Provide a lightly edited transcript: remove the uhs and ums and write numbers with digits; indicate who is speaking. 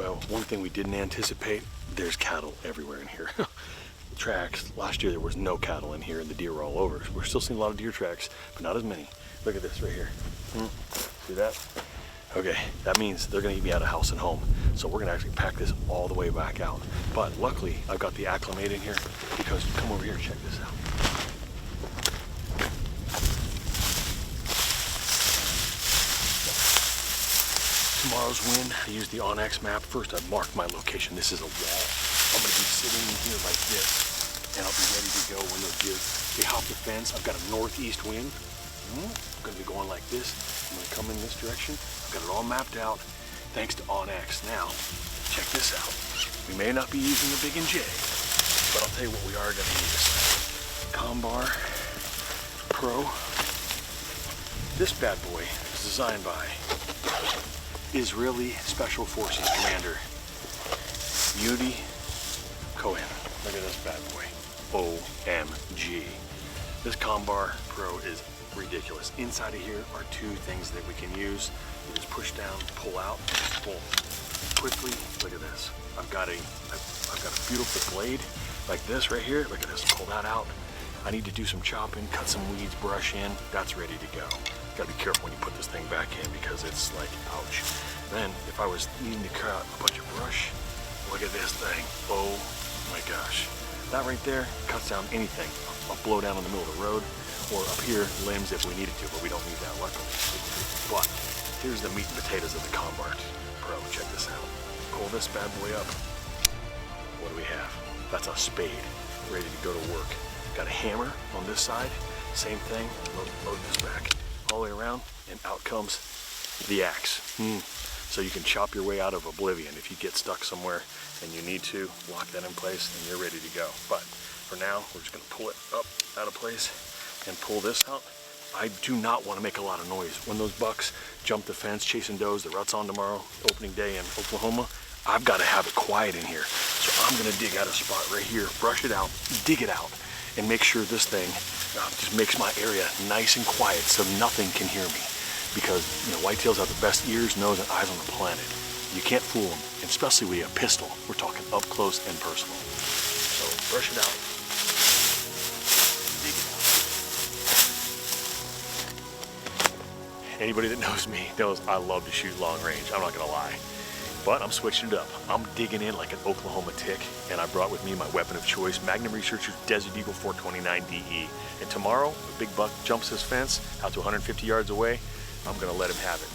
Speaker 1: Well, one thing we didn't anticipate, there's cattle everywhere in here. Tracks, last year there was no cattle in here and the deer were all over. We're still seeing a lot of deer tracks, but not as many. Look at this right here. See that? Okay, that means they're gonna eat me out of house and home. So we're gonna actually pack this all the way back out. But luckily, I've got the ACLIM8 in here because, come over here, check this out. Tomorrow's win, I used the onX map. First, I marked my location. This is a wall. I'm gonna be sitting in here like this, and I'll be ready to go when those deer, they hop the fence. I've got a northeast wind. I'm gonna be going like this. I'm gonna come in this direction. I've got it all mapped out, thanks to onX. Now, check this out. We may not be using the Big and J, but I'll tell you what we are gonna use. Combar Pro. This bad boy is designed by Israeli Special Forces Commander Yudi Cohen. Look at this bad boy. OMG. This Combar Pro is ridiculous. Inside of here are two things that we can use. You just push down, pull out, and just pull quickly. Look at this. I've got a beautiful blade like this right here. Look at this. Pull that out. I need to do some chopping, cut some weeds, brush in. That's ready to go. Gotta be careful when you put this thing back in because it's like, ouch. Then, if I was needing to cut out a bunch of brush, look at this thing. Oh my gosh. That right there cuts down anything. I'll blow down in the middle of the road or up here, limbs if we needed to, but we don't need that luckily. But here's the meat and potatoes of the Combar Pro. Check this out. Pull this bad boy up. What do we have? That's a spade, ready to go to work. Got a hammer on this side, same thing. Load this back all the way around, and out comes the axe. So you can chop your way out of oblivion if you get stuck somewhere and you need to lock that in place and you're ready to go. But for now, we're just gonna pull it up out of place and pull this out. I do not want to make a lot of noise. When those bucks jump the fence chasing does, the rut's on tomorrow, opening day in Oklahoma, I've got to have it quiet in here. So I'm gonna dig out a spot right here, brush it out, dig it out, and make sure this thing just makes my area nice and quiet so nothing can hear me. Because, you know, whitetails have the best ears, nose, and eyes on the planet. You can't fool them, and especially with a pistol. We're talking up close and personal. So brush it out, dig it out. Anybody that knows me knows I love to shoot long range. I'm not gonna lie. But I'm switching it up. I'm digging in like an Oklahoma tick, and I brought with me my weapon of choice, Magnum Researcher's Desert Eagle 429 DE. And tomorrow, the big buck jumps his fence out to 150 yards away. I'm gonna let him have it.